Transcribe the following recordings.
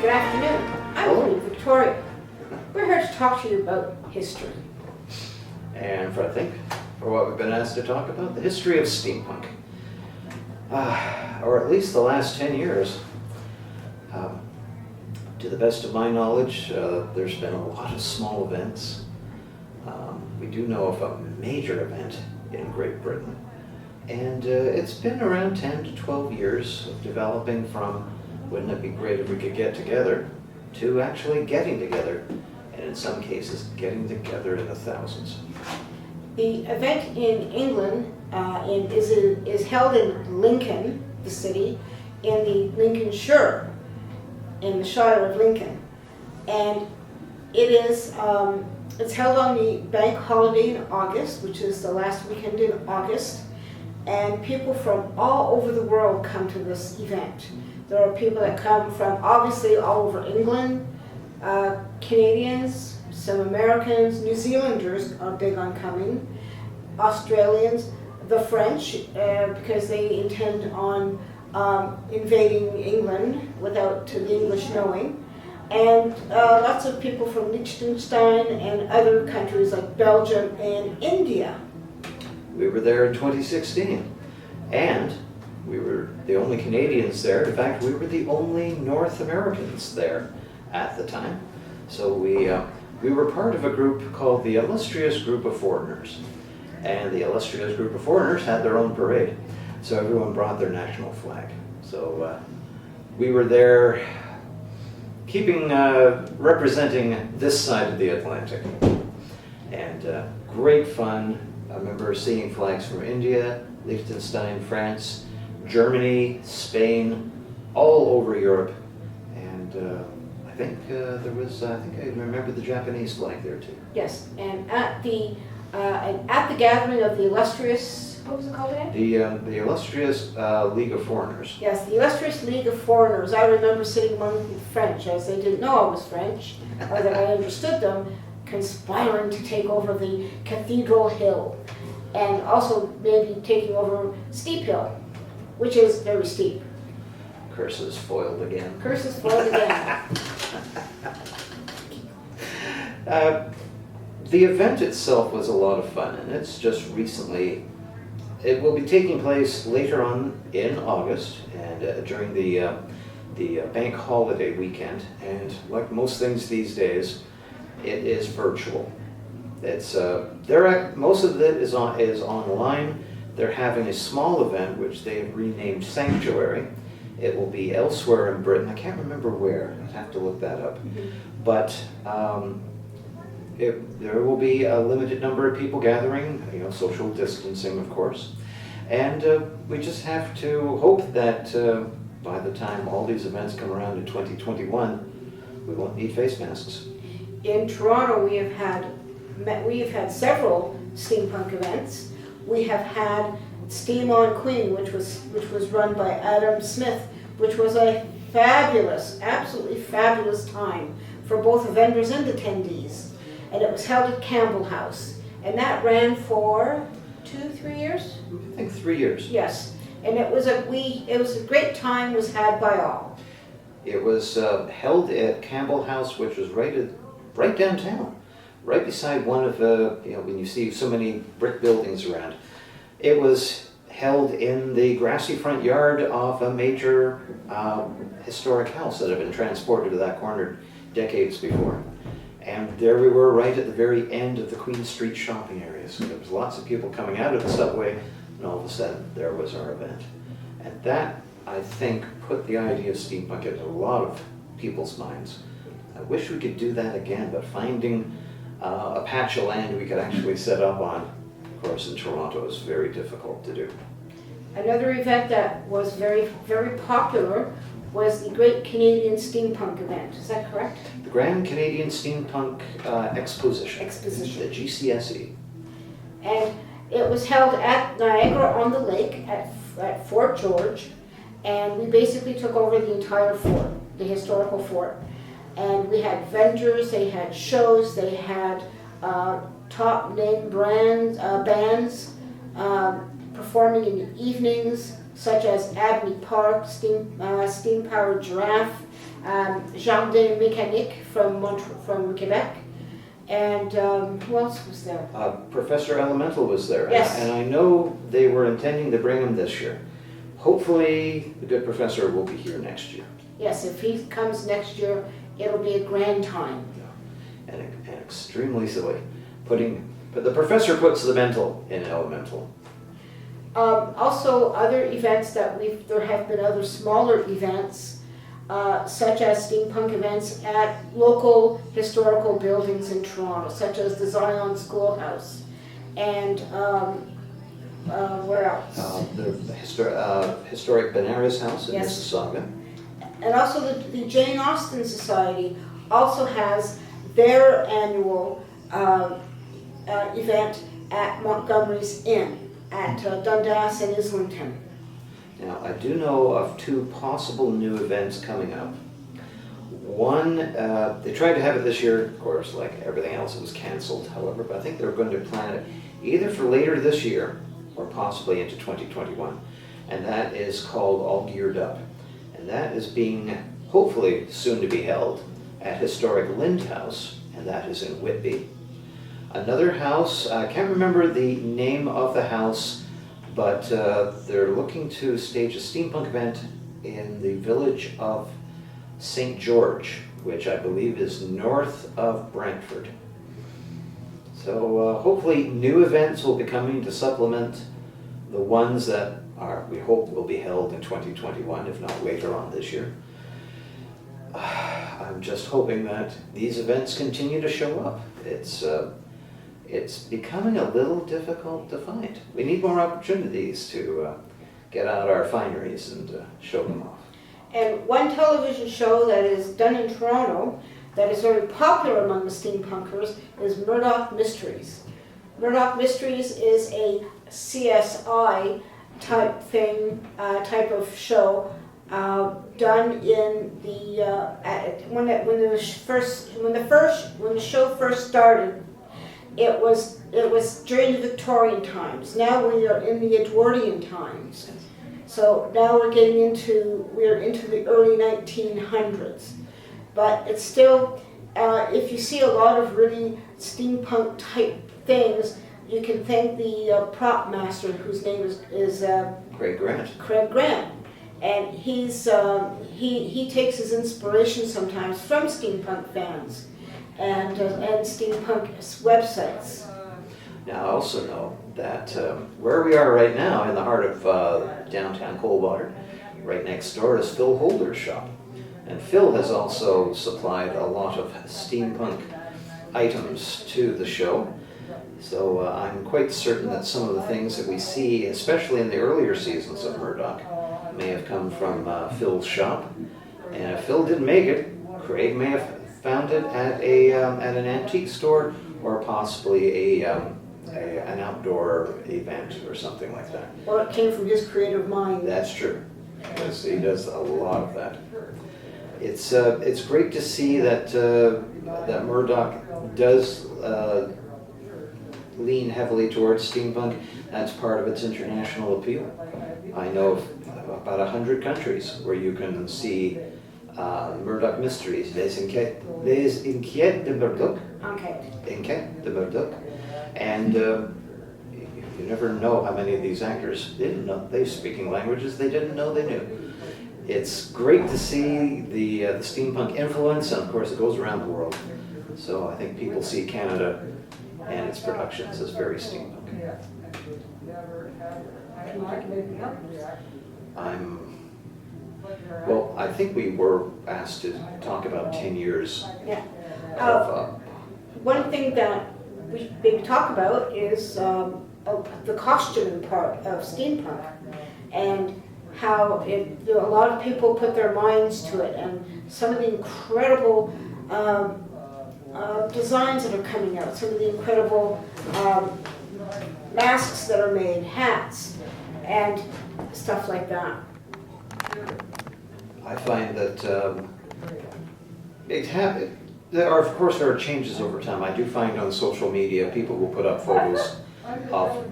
Good afternoon. I'm Lloyd, Victoria. We're here to talk to you about history. And for what we've been asked to talk about, the history of steampunk. Or at least the last 10 years. To the best of my knowledge, there's been a lot of small events. We do know of a major event in Great Britain. And it's been around 10 to 12 years of developing from, wouldn't it be great if we could get together, to actually getting together. And in some cases, getting together in the thousands. The event in England is held in Lincoln, the city, in the Lincolnshire, in the Shire of Lincoln. And it is, it's held on the bank holiday in August, which is the last weekend in August. And people from all over the world come to this event. There are people that come from obviously all over England, Canadians, some Americans, New Zealanders are big on coming, Australians, the French, because they intend on invading England without the English knowing, and lots of people from Liechtenstein and other countries like Belgium and India. We were there in 2016, and we were the only Canadians there. In fact, we were the only North Americans there at the time. So we were part of a group called the Illustrious Group of Foreigners. And the Illustrious Group of Foreigners had their own parade. So everyone brought their national flag. So we were there representing this side of the Atlantic. And great fun. I remember seeing flags from India, Liechtenstein, France, Germany, Spain, all over Europe. And I think I remember the Japanese flag there too. Yes, and at the gathering of the illustrious, what was it called again? The Illustrious League of Foreigners. Yes, the Illustrious League of Foreigners. I remember sitting among the French, as they didn't know I was French, or that I understood them, conspiring to take over the Cathedral Hill, and also maybe taking over Steep Hill, which is very steep. Curses foiled again. Curses foiled again. The event itself was a lot of fun, and it's just recently. It will be taking place later on in August, and during the bank holiday weekend. And like most things these days, it is virtual. It's most of it is online. They're having a small event which they've renamed Sanctuary. It will be elsewhere in Britain. I can't remember where. I'd have to look that up. But there will be a limited number of people gathering, social distancing, of course. And we just have to hope that by the time all these events come around in 2021, we won't need face masks. In Toronto, we have had several steampunk events. We have had Steam on Queen, which was run by Adam Smith, which was a fabulous, absolutely fabulous time for both the vendors and attendees. And it was held at Campbell House. And that ran for 2-3 years? I think 3 years. Yes. And it was a great time was had by all. It was held at Campbell House, which was right downtown, right beside one of the, when you see so many brick buildings around. It was held in the grassy front yard of a major historic house that had been transported to that corner decades before. And there we were right at the very end of the Queen Street shopping area. So there was lots of people coming out of the subway, and all of a sudden there was our event. And that, I think, put the idea of steampunk into a lot of people's minds. I wish we could do that again, but finding a patch of land we could actually set up on, of course, in Toronto is very difficult to do. Another event that was very, very popular was the Great Canadian Steampunk event. Is that correct? The Grand Canadian Steampunk Exposition. The GCSE. And it was held at Niagara-on-the-Lake at Fort George, and we basically took over the entire fort, the historical fort. And we had vendors, they had shows, they had top name bands performing in the evenings, such as Abney Park, Steam Powered Giraffe, Jardin Mécanique from Quebec, and who else was there? Professor Elemental was there. Yes. And I know they were intending to bring him this year. Hopefully, the good professor will be here next year. Yes, if he comes next year, it'll be a grand time. And extremely silly. But the professor puts the mental in Elemental. Also, other events there have been other smaller events, such as steampunk events at local historical buildings in Toronto, such as the Zion Schoolhouse, and where else? The historic Benares House in Yes. Mississauga. And also the Jane Austen Society also has their annual event at Montgomery's Inn at Dundas and Islington. Now, I do know of two possible new events coming up. One, they tried to have it this year, of course, like everything else, it was canceled, however, but I think they're going to plan it either for later this year or possibly into 2021, and that is called All Geared Up. And that is being, hopefully, soon to be held at historic Lind House, and that is in Whitby. Another house, I can't remember the name of the house, but they're looking to stage a steampunk event in the village of St. George, which I believe is north of Brantford. So hopefully new events will be coming to supplement the ones that we hope will be held in 2021, if not later on this year. I'm just hoping that these events continue to show up. It's becoming a little difficult to find. We need more opportunities to get out our fineries and show them off. And one television show that is done in Toronto that is very popular among the steampunkers is Murdoch Mysteries. Murdoch Mysteries is a CSI type thing, type of show done in the when the show first started. It was during the Victorian times. Now we are in the Edwardian times. So now we're into the early 1900s. But it's still, if you see a lot of really steampunk type things, you can thank the prop master, whose name is Craig Grant. Craig Grant. And he takes his inspiration sometimes from steampunk fans and steampunk websites. Now I also know that where we are right now, in the heart of downtown Coldwater, right next door is Phil Holder's shop. And Phil has also supplied a lot of steampunk items to the show. So I'm quite certain that some of the things that we see, especially in the earlier seasons of Murdoch, may have come from Phil's shop. And if Phil didn't make it, Craig may have found it at an antique store, or possibly an outdoor event or something like that. Or it came from his creative mind. That's true, because he does a lot of that. It's great to see that that Murdoch does lean heavily towards steampunk. That's part of its international appeal. I know of about 100 countries where you can see Murdoch Mysteries, Les Inquiets de Murdoch. Okay. Inquiets de Murdoch. And you never know how many of these actors didn't know. They're speaking languages they didn't know they knew. It's great to see the steampunk influence, and of course it goes around the world. So I think people see Canada and its productions as very steampunk. Can you think of anything else? Well, I think we were asked to talk about 10 years Yeah. of... One thing that we maybe talk about is the costuming part of steampunk, and how a lot of people put their minds to it, and some of the incredible designs that are coming out, some of the incredible masks that are made, hats, and stuff like that. I find that there are changes over time. I do find on social media people will put up photos of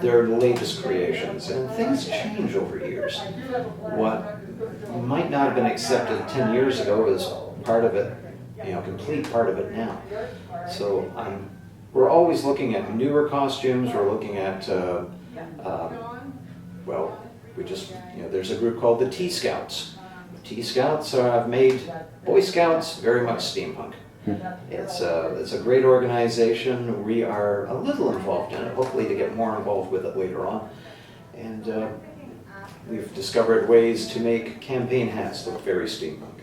their latest creations, and things change over years. What might not have been accepted 10 years ago as part of it, you know, complete part of it now. So we're always looking at newer costumes. We're looking at, well, there's a group called the Tea Scouts. The Tea Scouts have made Boy Scouts very much steampunk. It's a great organization. We are a little involved in it, hopefully to get more involved with it later on. And we've discovered ways to make campaign hats look very steampunk.